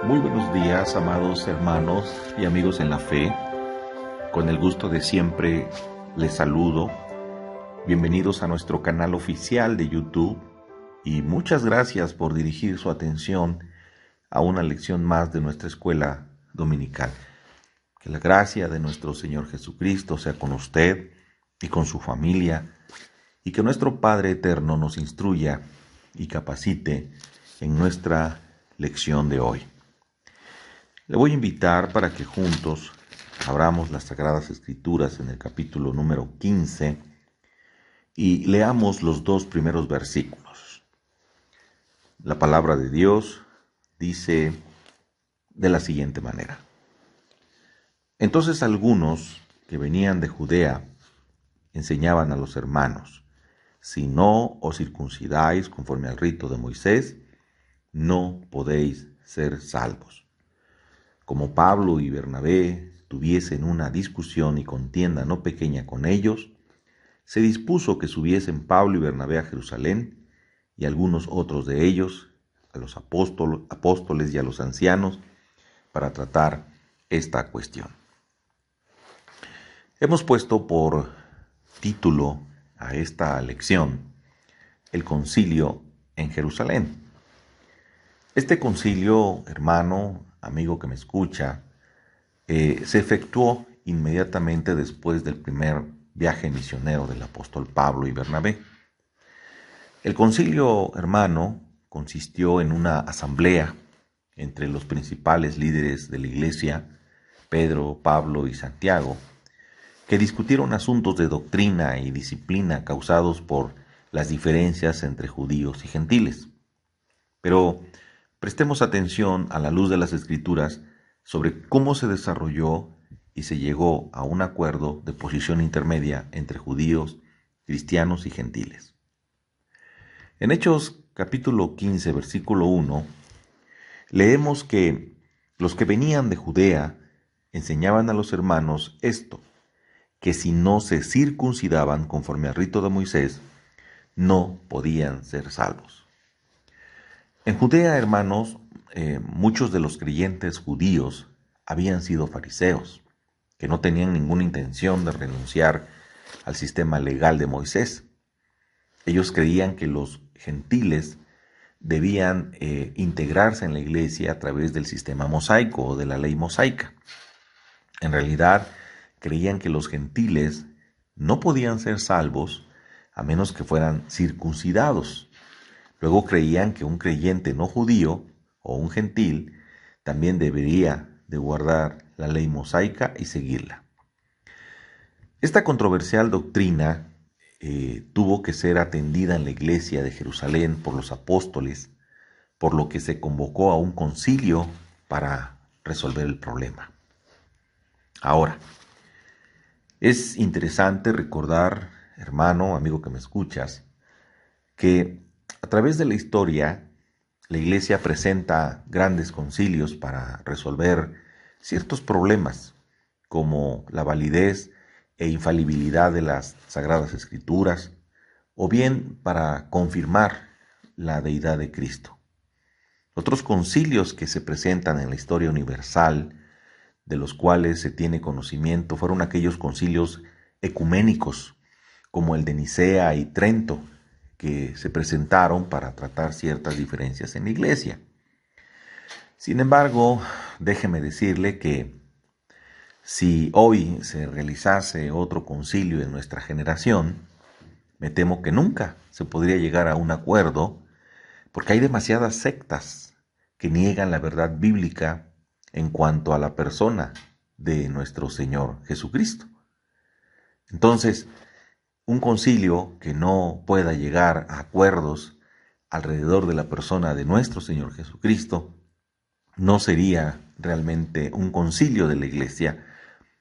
Muy buenos días, amados hermanos y amigos en la fe. Con el gusto de siempre les saludo. Bienvenidos a nuestro canal oficial de YouTube y muchas gracias por dirigir su atención a una lección más de nuestra escuela dominical. Que la gracia de nuestro Señor Jesucristo sea con usted y con su familia, y que nuestro Padre Eterno nos instruya y capacite en nuestra lección de hoy. Le voy a invitar para que juntos abramos las Sagradas Escrituras en el capítulo número 15 y leamos los dos primeros versículos. La palabra de Dios dice de la siguiente manera: Entonces algunos que venían de Judea enseñaban a los hermanos: si no os circuncidáis conforme al rito de Moisés, no podéis ser salvos. Como Pablo y Bernabé tuviesen una discusión y contienda no pequeña con ellos, se dispuso que subiesen Pablo y Bernabé a Jerusalén, y algunos otros de ellos, a los apóstoles y a los ancianos, para tratar esta cuestión. Hemos puesto por título a esta lección el concilio en Jerusalén. Este concilio, hermano, amigo que me escucha, se efectuó inmediatamente después del primer viaje misionero del apóstol Pablo y Bernabé. El concilio, hermano, consistió en una asamblea entre los principales líderes de la iglesia, Pedro, Pablo y Santiago, que discutieron asuntos de doctrina y disciplina causados por las diferencias entre judíos y gentiles. Pero prestemos atención a la luz de las Escrituras sobre cómo se desarrolló y se llegó a un acuerdo de posición intermedia entre judíos, cristianos y gentiles. En Hechos capítulo 15, versículo 1, leemos que los que venían de Judea enseñaban a los hermanos esto, que si no se circuncidaban conforme al rito de Moisés, no podían ser salvos. En Judea, hermanos, muchos de los creyentes judíos habían sido fariseos, que no tenían ninguna intención de renunciar al sistema legal de Moisés. Ellos creían que los gentiles debían integrarse en la iglesia a través del sistema mosaico o de la ley mosaica. En realidad, creían que los gentiles no podían ser salvos a menos que fueran circuncidados. Luego creían que un creyente no judío o un gentil también debería de guardar la ley mosaica y seguirla. Esta controversial doctrina tuvo que ser atendida en la iglesia de Jerusalén por los apóstoles, por lo que se convocó a un concilio para resolver el problema. Ahora, es interesante recordar, hermano, amigo que me escuchas, que a través de la historia, la iglesia presenta grandes concilios para resolver ciertos problemas, como la validez e infalibilidad de las Sagradas Escrituras, o bien para confirmar la deidad de Cristo. Otros concilios que se presentan en la historia universal, de los cuales se tiene conocimiento, fueron aquellos concilios ecuménicos, como el de Nicea y Trento, que se presentaron para tratar ciertas diferencias en la iglesia. Sin embargo, déjeme decirle que si hoy se realizase otro concilio en nuestra generación, me temo que nunca se podría llegar a un acuerdo, porque hay demasiadas sectas que niegan la verdad bíblica en cuanto a la persona de nuestro Señor Jesucristo. Entonces, un concilio que no pueda llegar a acuerdos alrededor de la persona de nuestro Señor Jesucristo no sería realmente un concilio de la iglesia,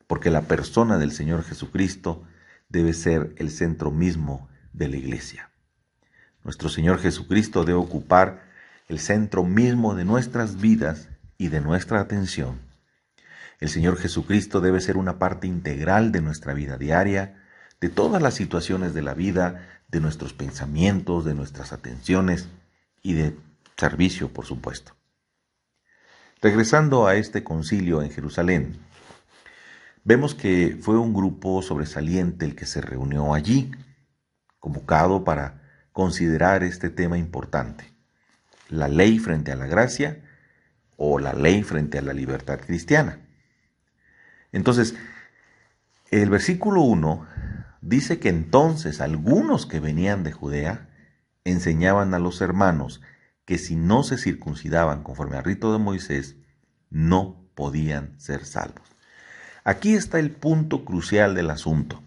porque la persona del Señor Jesucristo debe ser el centro mismo de la iglesia. Nuestro Señor Jesucristo debe ocupar el centro mismo de nuestras vidas y de nuestra atención. El Señor Jesucristo debe ser una parte integral de nuestra vida diaria, de todas las situaciones de la vida, de nuestros pensamientos, de nuestras atenciones y de servicio, por supuesto. Regresando a este concilio en Jerusalén, vemos que fue un grupo sobresaliente el que se reunió allí, convocado para considerar este tema importante: la ley frente a la gracia o la ley frente a la libertad cristiana. Entonces, el versículo 1 dice que entonces algunos que venían de Judea enseñaban a los hermanos que si no se circuncidaban conforme al rito de Moisés, no podían ser salvos. Aquí está el punto crucial del asunto.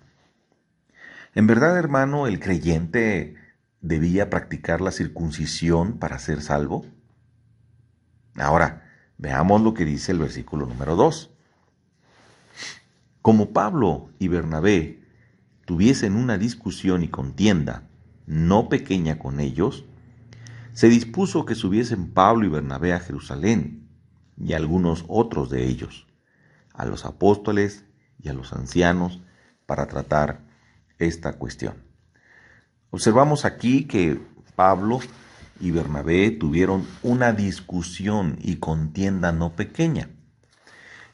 En verdad, hermano, ¿el creyente debía practicar la circuncisión para ser salvo? Ahora, veamos lo que dice el versículo número 2. Como Pablo y Bernabé tuviesen una discusión y contienda no pequeña con ellos, se dispuso que subiesen Pablo y Bernabé a Jerusalén y algunos otros de ellos, a los apóstoles y a los ancianos, para tratar esta cuestión. Observamos aquí que Pablo y Bernabé tuvieron una discusión y contienda no pequeña.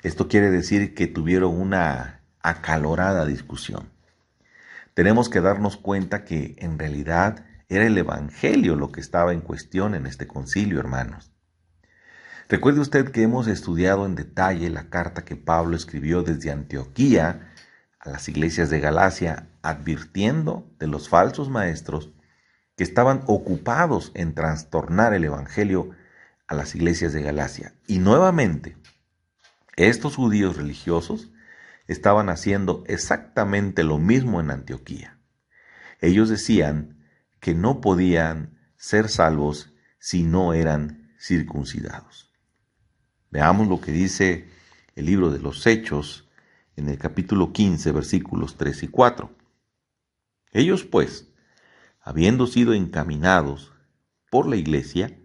Esto quiere decir que tuvieron una acalorada discusión. Tenemos que darnos cuenta que en realidad era el Evangelio lo que estaba en cuestión en este concilio, hermanos. Recuerde usted que hemos estudiado en detalle la carta que Pablo escribió desde Antioquía a las iglesias de Galacia, advirtiendo de los falsos maestros que estaban ocupados en trastornar el Evangelio a las iglesias de Galacia. Y nuevamente, estos judíos religiosos estaban haciendo exactamente lo mismo en Antioquía. Ellos decían que no podían ser salvos si no eran circuncidados. Veamos lo que dice el libro de los Hechos en el capítulo 15, versículos 3 y 4. Ellos pues, habiendo sido encaminados por la iglesia,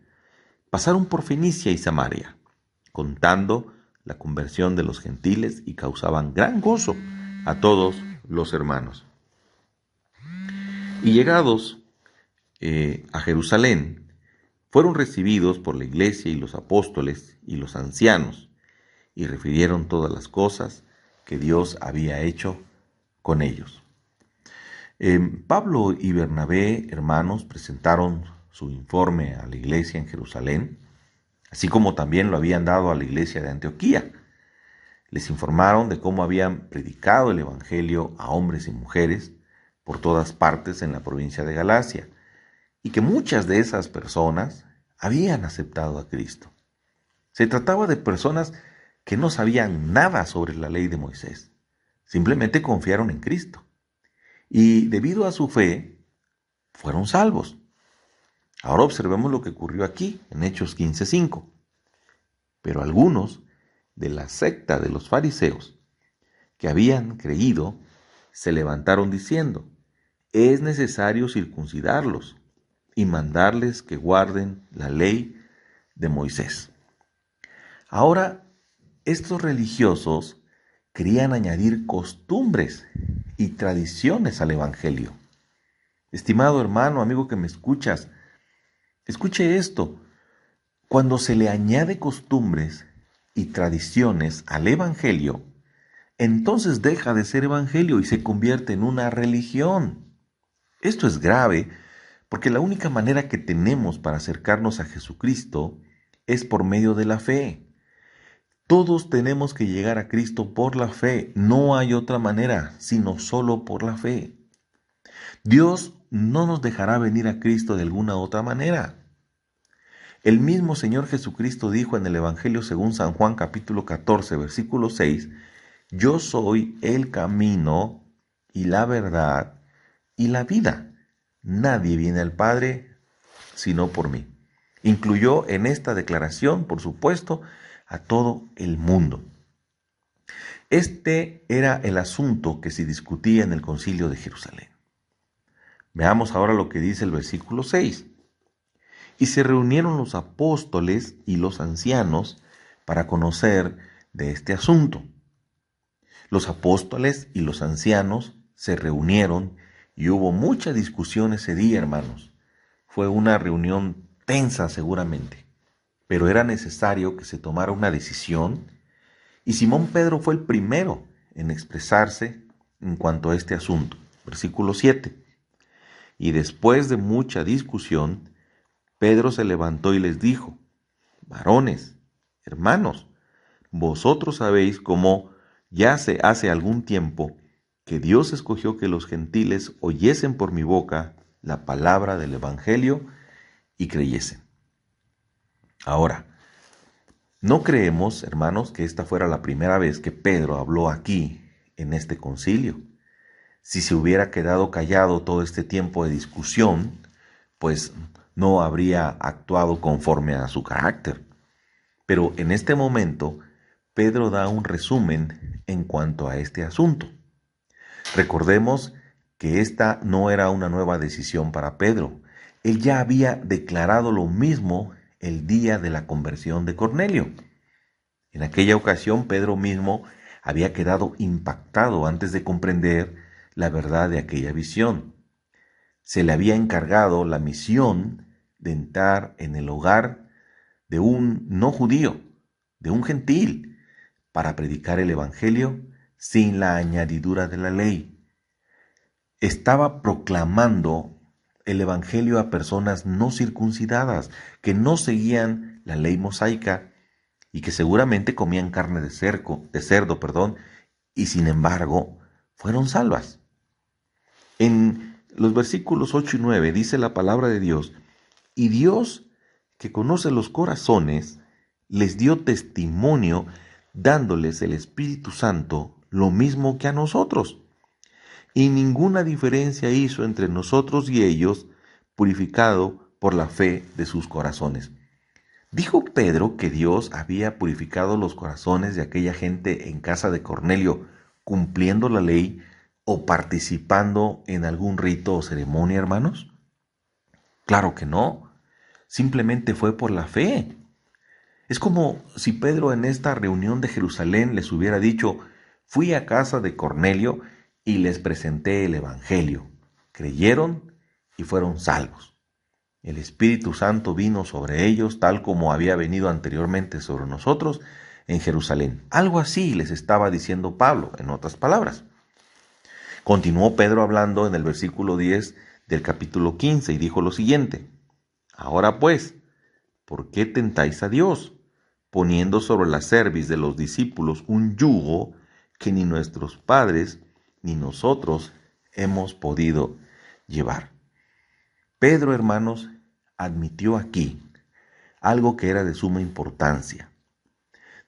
pasaron por Fenicia y Samaria, contando la conversión de los gentiles, y causaban gran gozo a todos los hermanos. Y llegados a Jerusalén, fueron recibidos por la iglesia y los apóstoles y los ancianos, y refirieron todas las cosas que Dios había hecho con ellos. Pablo y Bernabé, hermanos, presentaron su informe a la iglesia en Jerusalén, así como también lo habían dado a la iglesia de Antioquía. Les informaron de cómo habían predicado el Evangelio a hombres y mujeres por todas partes en la provincia de Galacia, y que muchas de esas personas habían aceptado a Cristo. Se trataba de personas que no sabían nada sobre la ley de Moisés, simplemente confiaron en Cristo, y debido a su fe fueron salvos. Ahora observemos lo que ocurrió aquí en Hechos 15:5. Pero algunos de la secta de los fariseos que habían creído se levantaron diciendo: es necesario circuncidarlos y mandarles que guarden la ley de Moisés. Ahora, estos religiosos querían añadir costumbres y tradiciones al Evangelio. Estimado hermano, amigo que me escuchas, escuche esto. Cuando se le añade costumbres y tradiciones al Evangelio, entonces deja de ser Evangelio y se convierte en una religión. Esto es grave porque la única manera que tenemos para acercarnos a Jesucristo es por medio de la fe. Todos tenemos que llegar a Cristo por la fe. No hay otra manera, sino solo por la fe. Dios no nos dejará venir a Cristo de alguna otra manera. El mismo Señor Jesucristo dijo en el Evangelio según San Juan capítulo 14, versículo 6, yo soy el camino y la verdad y la vida. Nadie viene al Padre sino por mí. Incluyó en esta declaración, por supuesto, a todo el mundo. Este era el asunto que se discutía en el concilio de Jerusalén. Veamos ahora lo que dice el versículo 6. Y se reunieron los apóstoles y los ancianos para conocer de este asunto. Los apóstoles y los ancianos se reunieron y hubo mucha discusión ese día, hermanos. Fue una reunión tensa seguramente. pero era necesario que se tomara una decisión y Simón Pedro fue el primero en expresarse en cuanto a este asunto. Versículo 7. Y después de mucha discusión, Pedro se levantó y les dijo: varones, hermanos, vosotros sabéis cómo ya hace algún tiempo que Dios escogió que los gentiles oyesen por mi boca la palabra del Evangelio y creyesen. Ahora, no creemos, hermanos, que esta fuera la primera vez que Pedro habló aquí, en este concilio. Si se hubiera quedado callado todo este tiempo de discusión, pues no habría actuado conforme a su carácter. Pero en este momento, Pedro da un resumen en cuanto a este asunto. Recordemos que esta no era una nueva decisión para Pedro. Él ya había declarado lo mismo el día de la conversión de Cornelio. En aquella ocasión, Pedro mismo había quedado impactado antes de comprender la verdad de aquella visión. Se le había encargado la misión de entrar en el hogar de un no judío, de un gentil, para predicar el Evangelio sin la añadidura de la ley. Estaba proclamando el Evangelio a personas no circuncidadas, que no seguían la ley mosaica y que seguramente comían carne de cerdo, y sin embargo fueron salvas. En los versículos 8 y 9 dice la palabra de Dios: y Dios, que conoce los corazones, les dio testimonio dándoles el Espíritu Santo lo mismo que a nosotros. Y ninguna diferencia hizo entre nosotros y ellos, purificado por la fe de sus corazones. ¿Dijo Pedro que Dios había purificado los corazones de aquella gente en casa de Cornelio, cumpliendo la ley o participando en algún rito o ceremonia, hermanos? Claro que no. Simplemente fue por la fe. Es como si Pedro en esta reunión de Jerusalén les hubiera dicho: fui a casa de Cornelio y les presenté el Evangelio. Creyeron y fueron salvos. El Espíritu Santo vino sobre ellos tal como había venido anteriormente sobre nosotros en Jerusalén. Algo así les estaba diciendo Pablo, en otras palabras. Continuó Pedro hablando en el versículo 10 del capítulo 15 y dijo lo siguiente: ahora pues, ¿por qué tentáis a Dios, poniendo sobre la cerviz de los discípulos un yugo que ni nuestros padres ni nosotros hemos podido llevar? Pedro, hermanos, admitió aquí algo que era de suma importancia.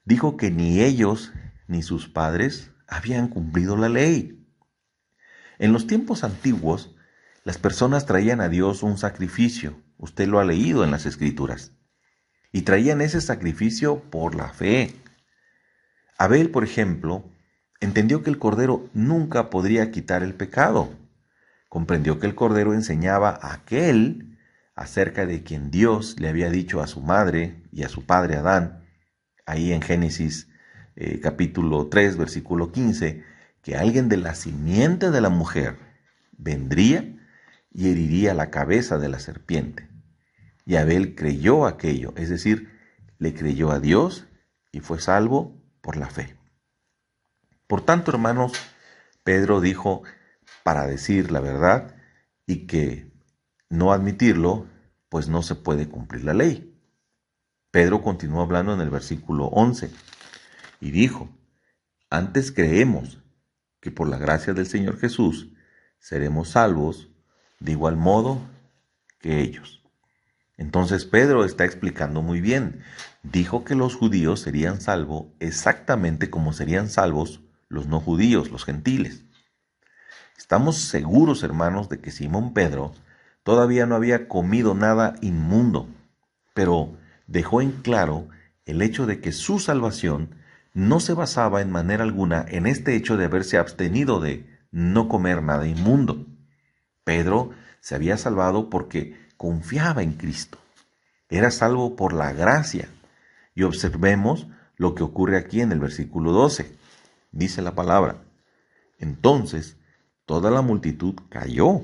Dijo que ni ellos ni sus padres habían cumplido la ley. En los tiempos antiguos, las personas traían a Dios un sacrificio. Usted lo ha leído en las Escrituras. Y traían ese sacrificio por la fe. Abel, por ejemplo, entendió que el cordero nunca podría quitar el pecado. Comprendió que el cordero enseñaba a aquel acerca de quien Dios le había dicho a su madre y a su padre Adán, ahí en Génesis capítulo 3, versículo 15, que alguien de la simiente de la mujer vendría y heriría la cabeza de la serpiente. Y Abel creyó aquello, es decir, le creyó a Dios y fue salvo por la fe. Por tanto, hermanos, Pedro dijo para decir la verdad y que no admitirlo, pues no se puede cumplir la ley. Pedro continuó hablando en el versículo 11 y dijo: antes creemos que por la gracia del Señor Jesús seremos salvos de igual modo que ellos. Entonces Pedro está explicando muy bien. Dijo que los judíos serían salvos exactamente como serían salvos los no judíos, los gentiles. Estamos seguros, hermanos, de que Simón Pedro todavía no había comido nada inmundo, pero dejó en claro el hecho de que su salvación no se basaba en manera alguna en este hecho de haberse abstenido de no comer nada inmundo. Pedro se había salvado porque confiaba en Cristo. Era salvo por la gracia. Y observemos lo que ocurre aquí en el versículo 12. Dice la palabra: entonces toda la multitud cayó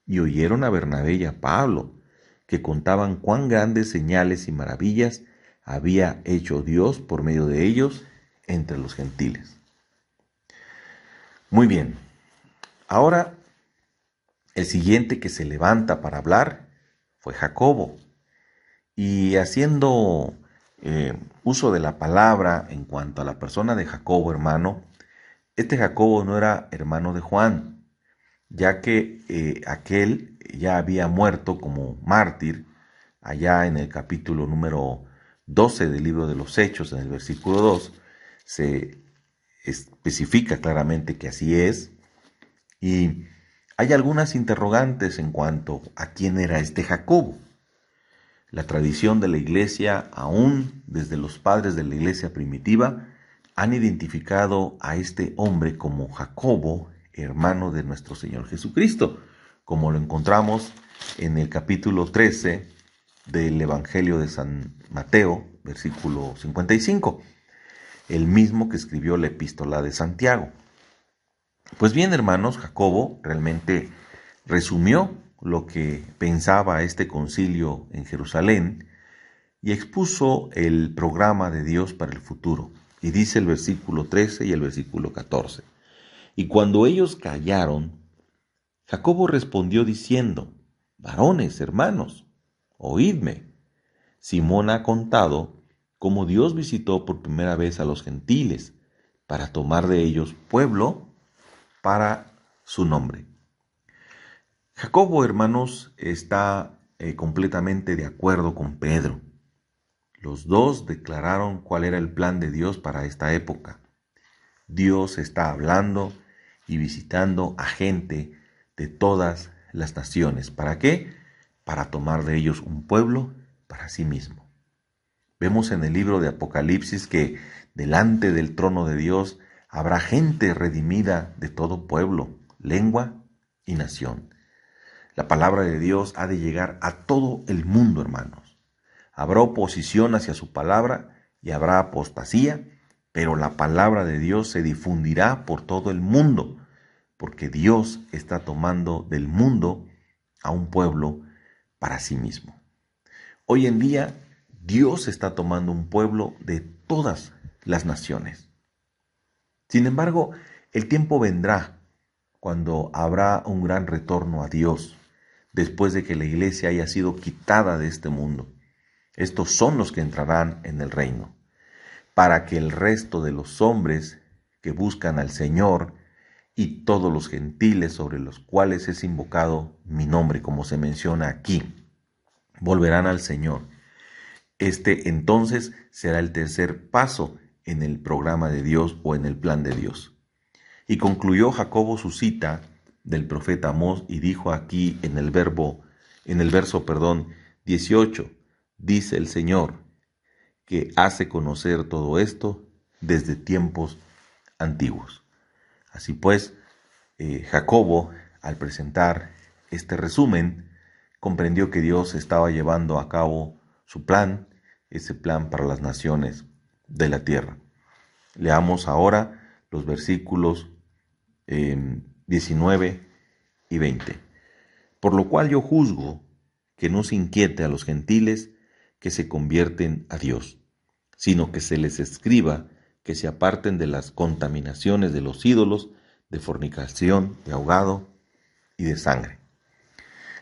y oyeron a Bernabé y a Pablo, que contaban cuán grandes señales y maravillas había hecho Dios por medio de ellos entre los gentiles. Muy bien, ahora el siguiente que se levanta para hablar fue Jacobo. Y haciendo uso de la palabra en cuanto a la persona de Jacobo, hermano, este Jacobo no era hermano de Juan, ya que aquel ya había muerto como mártir allá en el capítulo número 12 del libro de los Hechos, en el versículo 2, se especifica claramente que así es, y hay algunas interrogantes en cuanto a quién era este Jacobo. La tradición de la iglesia, aún desde los padres de la iglesia primitiva, han identificado a este hombre como Jacobo, hermano de nuestro Señor Jesucristo, como lo encontramos en el capítulo 13 del Evangelio de San Mateo, versículo 55, el mismo que escribió la epístola de Santiago. Pues bien, hermanos, Jacobo realmente resumió lo que pensaba este concilio en Jerusalén y expuso el programa de Dios para el futuro. Y dice el versículo 13 y el versículo 14. Y cuando ellos callaron, Jacobo respondió diciendo: varones, hermanos, oídme. Simón ha contado cómo Dios visitó por primera vez a los gentiles para tomar de ellos pueblo para su nombre. Jacobo, hermanos, está completamente de acuerdo con Pedro. Los dos declararon cuál era el plan de Dios para esta época. Dios está hablando y visitando a gente de todas las naciones. ¿Para qué? Para tomar de ellos un pueblo para sí mismo. Vemos en el libro de Apocalipsis que delante del trono de Dios habrá gente redimida de todo pueblo, lengua y nación. La palabra de Dios ha de llegar a todo el mundo, hermanos. Habrá oposición hacia su palabra y habrá apostasía, pero la palabra de Dios se difundirá por todo el mundo, porque Dios está tomando del mundo a un pueblo para sí mismo. Hoy en día, Dios está tomando un pueblo de todas las naciones. Sin embargo, el tiempo vendrá cuando habrá un gran retorno a Dios, después de que la iglesia haya sido quitada de este mundo. Estos son los que entrarán en el reino, para que el resto de los hombres que buscan al Señor y todos los gentiles sobre los cuales es invocado mi nombre, como se menciona aquí, volverán al Señor. Este entonces será el tercer paso en el programa de Dios o en el plan de Dios. Y concluyó Jacobo su cita del profeta Amós y dijo aquí en el verso 18, dice el Señor, que hace conocer todo esto desde tiempos antiguos. Así pues, Jacobo, al presentar este resumen, comprendió que Dios estaba llevando a cabo su plan, ese plan para las naciones de la tierra. Leamos ahora los versículos 19 y 20. Por lo cual yo juzgo que no se inquiete a los gentiles que se convierten a Dios, sino que se les escriba que se aparten de las contaminaciones de los ídolos, de fornicación, de ahogado y de sangre.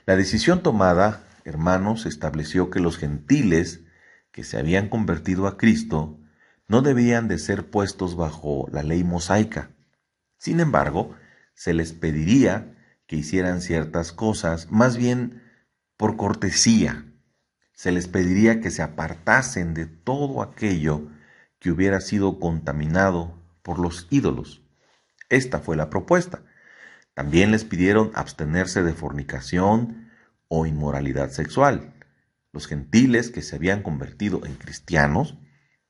La decisión tomada, hermanos, estableció que los gentiles que se habían convertido a Cristo no debían de ser puestos bajo la ley mosaica. Sin embargo, se les pediría que hicieran ciertas cosas, más bien por cortesía. Se les pediría que se apartasen de todo aquello que hubiera sido contaminado por los ídolos. Esta fue la propuesta. También les pidieron abstenerse de fornicación o inmoralidad sexual. Los gentiles que se habían convertido en cristianos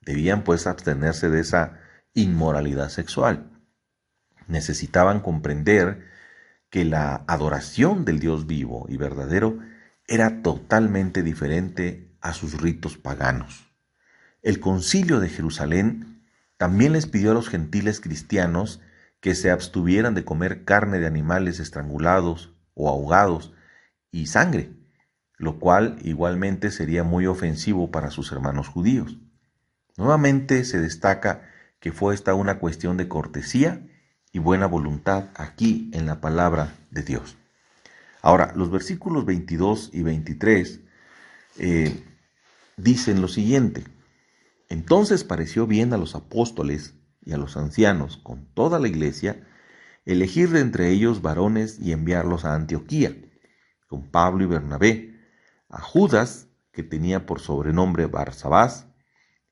debían pues abstenerse de esa inmoralidad sexual. Necesitaban comprender que la adoración del Dios vivo y verdadero era totalmente diferente a sus ritos paganos. El Concilio de Jerusalén también les pidió a los gentiles cristianos que se abstuvieran de comer carne de animales estrangulados o ahogados y sangre, lo cual igualmente sería muy ofensivo para sus hermanos judíos. Nuevamente se destaca que fue esta una cuestión de cortesía y buena voluntad aquí en la palabra de Dios. Ahora, los versículos 22 y 23 dicen lo siguiente: entonces pareció bien a los apóstoles y a los ancianos con toda la iglesia elegir de entre ellos varones y enviarlos a Antioquía, con Pablo y Bernabé, a Judas, que tenía por sobrenombre Barsabás,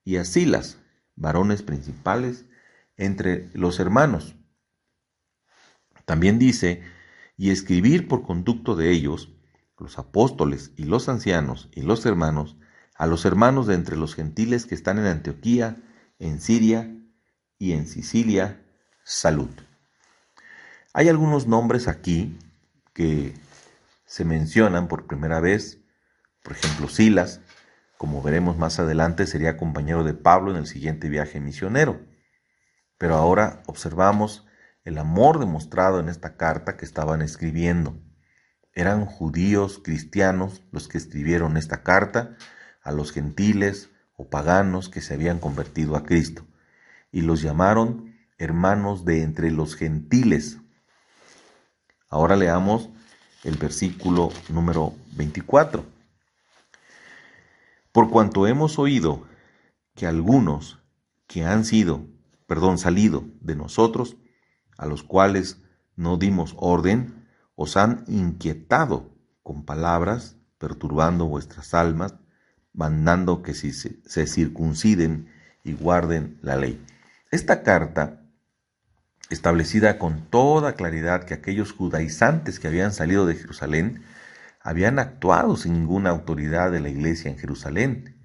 y a Silas, varones principales entre los hermanos. También dice, y escribir por conducto de ellos, los apóstoles y los ancianos y los hermanos, a los hermanos de entre los gentiles que están en Antioquía, en Siria y en Sicilia, salud. Hay algunos nombres aquí que se mencionan por primera vez. Por ejemplo, Silas, como veremos más adelante, sería compañero de Pablo en el siguiente viaje misionero. Pero ahora observamos el amor demostrado en esta carta que estaban escribiendo. Eran judíos cristianos los que escribieron esta carta a los gentiles o paganos que se habían convertido a Cristo, y los llamaron hermanos de entre los gentiles. Ahora leamos el versículo número 24. Por cuanto hemos oído que algunos que han salido de nosotros, a los cuales no dimos orden, os han inquietado con palabras, perturbando vuestras almas, mandando que se circunciden y guarden la ley. Esta carta, establecida con toda claridad que aquellos judaizantes que habían salido de Jerusalén habían actuado sin ninguna autoridad de la iglesia en Jerusalén.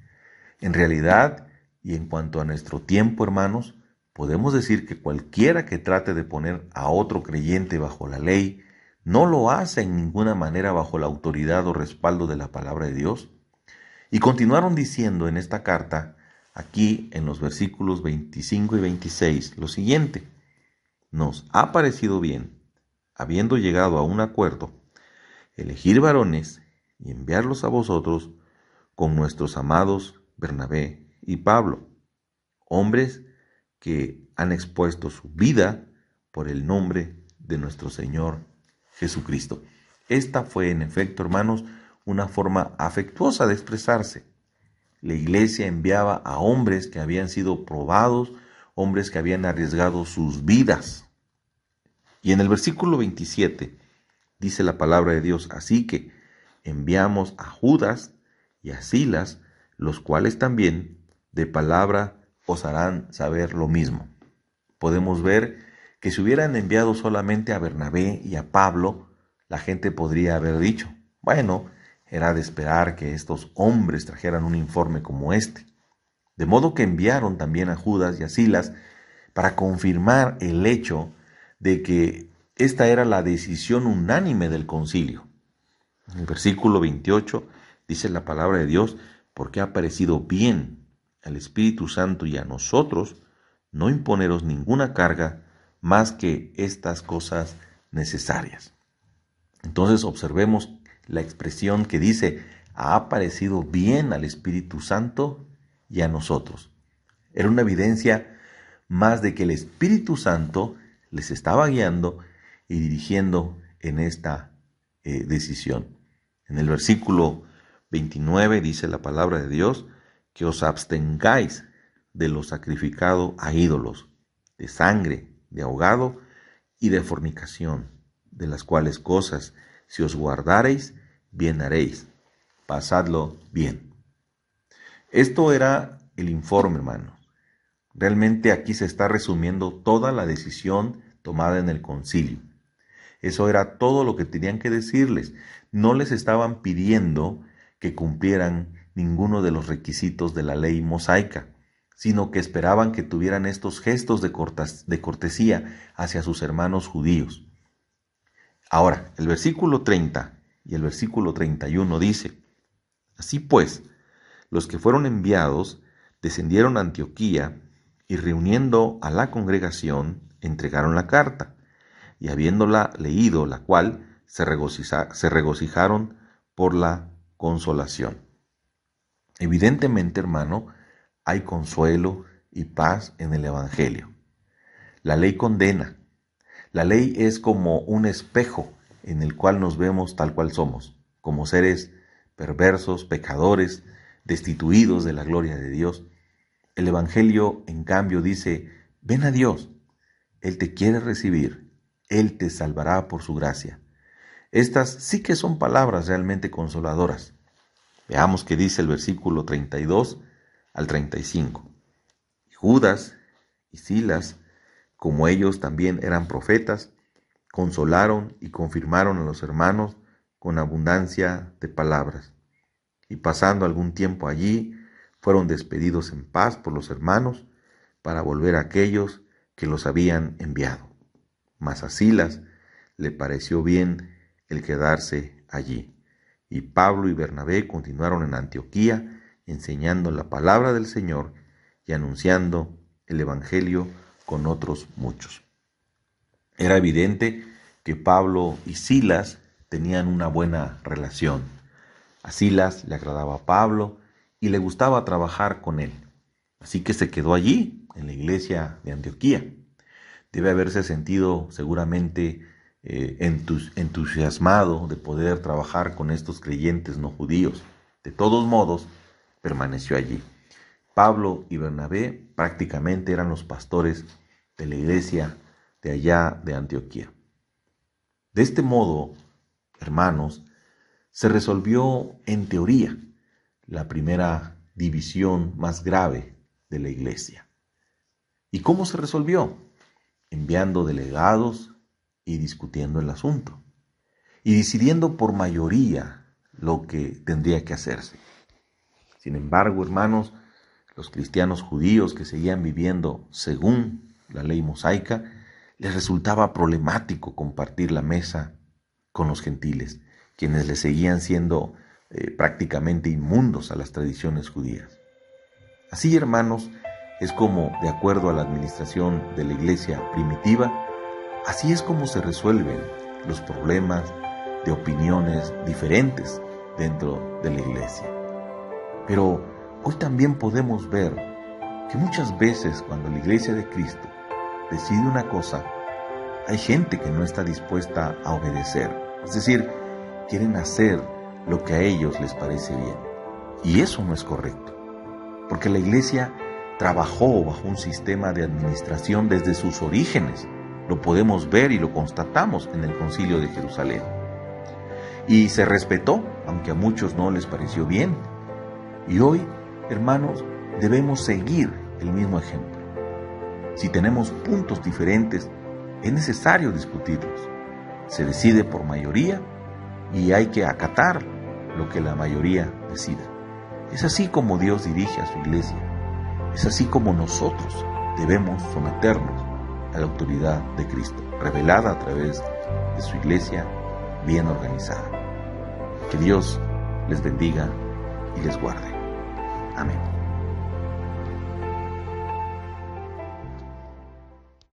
En realidad, y en cuanto a nuestro tiempo, hermanos, podemos decir que cualquiera que trate de poner a otro creyente bajo la ley, no lo hace en ninguna manera bajo la autoridad o respaldo de la palabra de Dios. Y continuaron diciendo en esta carta, aquí en los versículos 25 y 26, lo siguiente: nos ha parecido bien, habiendo llegado a un acuerdo, elegir varones y enviarlos a vosotros con nuestros amados Bernabé y Pablo, hombres que han expuesto su vida por el nombre de nuestro Señor Jesucristo. Esta fue, en efecto, hermanos, una forma afectuosa de expresarse. La iglesia enviaba a hombres que habían sido probados, hombres que habían arriesgado sus vidas. Y en el versículo 27 dice la palabra de Dios: así que enviamos a Judas y a Silas, los cuales también de palabra os harán saber lo mismo. Podemos ver que si hubieran enviado solamente a Bernabé y a Pablo, la gente podría haber dicho, bueno, era de esperar que estos hombres trajeran un informe como este. De modo que enviaron también a Judas y a Silas para confirmar el hecho de que esta era la decisión unánime del concilio. En el versículo 28 dice la palabra de Dios: porque ha parecido bien al Espíritu Santo y a nosotros no imponeros ninguna carga más que estas cosas necesarias. Entonces observemos la expresión que dice: ha parecido bien al Espíritu Santo y a nosotros. Era una evidencia más de que el Espíritu Santo les estaba guiando y dirigiendo en esta decisión. En el versículo 29 dice la palabra de Dios que os abstengáis de lo sacrificado a ídolos, de sangre, de ahogado y de fornicación, de las cuales cosas, si os guardareis, bien haréis. Pasadlo bien. Esto era el informe, hermanos. Realmente aquí se está resumiendo toda la decisión tomada en el concilio. Eso era todo lo que tenían que decirles. No les estaban pidiendo que cumplieran ninguno de los requisitos de la ley mosaica, sino que esperaban que tuvieran estos gestos de cortesía hacia sus hermanos judíos. Ahora, el versículo 30 y el versículo 31 dice: así pues, los que fueron enviados descendieron a Antioquía y, reuniendo a la congregación, entregaron la carta, y habiéndola leído, la cual se regocijaron por la consolación. Evidentemente, hermano, hay consuelo y paz en el Evangelio. La ley condena. La ley es como un espejo en el cual nos vemos tal cual somos, como seres perversos, pecadores, destituidos de la gloria de Dios. El Evangelio, en cambio, dice, ven a Dios, Él te quiere recibir, Él te salvará por su gracia. Estas sí que son palabras realmente consoladoras. Veamos qué dice el versículo 32 al 35. Judas y Silas, como ellos también eran profetas, consolaron y confirmaron a los hermanos con abundancia de palabras. Y pasando algún tiempo allí, fueron despedidos en paz por los hermanos para volver a aquellos que los habían enviado. Mas a Silas le pareció bien el quedarse allí. Y Pablo y Bernabé continuaron en Antioquía, enseñando la palabra del Señor y anunciando el Evangelio con otros muchos. Era evidente que Pablo y Silas tenían una buena relación. A Silas le agradaba a Pablo y le gustaba trabajar con él. Así que se quedó allí, en la iglesia de Antioquía. Debe haberse sentido seguramente entusiasmado de poder trabajar con estos creyentes no judíos. De todos modos, permaneció allí. Pablo y Bernabé prácticamente eran los pastores de la iglesia de allá de Antioquía. De este modo, hermanos, se resolvió en teoría la primera división más grave de la iglesia. ¿Y cómo se resolvió? Enviando delegados y discutiendo el asunto y decidiendo por mayoría lo que tendría que hacerse. Sin embargo, hermanos, los cristianos judíos que seguían viviendo según la ley mosaica, les resultaba problemático compartir la mesa con los gentiles, quienes les seguían siendo prácticamente inmundos a las tradiciones judías. Así, hermanos, es como, de acuerdo a la administración de la iglesia primitiva, así es como se resuelven los problemas de opiniones diferentes dentro de la iglesia. Pero hoy también podemos ver que muchas veces cuando la iglesia de Cristo decide una cosa, hay gente que no está dispuesta a obedecer. Es decir, quieren hacer lo que a ellos les parece bien. Y eso no es correcto, porque la iglesia trabajó bajo un sistema de administración desde sus orígenes. Lo podemos ver y lo constatamos en el Concilio de Jerusalén. Y se respetó, aunque a muchos no les pareció bien. Y hoy, hermanos, debemos seguir el mismo ejemplo. Si tenemos puntos diferentes, es necesario discutirlos. Se decide por mayoría y hay que acatar lo que la mayoría decida. Es así como Dios dirige a su iglesia. Es así como nosotros debemos someternos a la autoridad de Cristo, revelada a través de su iglesia bien organizada. Que Dios les bendiga y les guarde. Amén.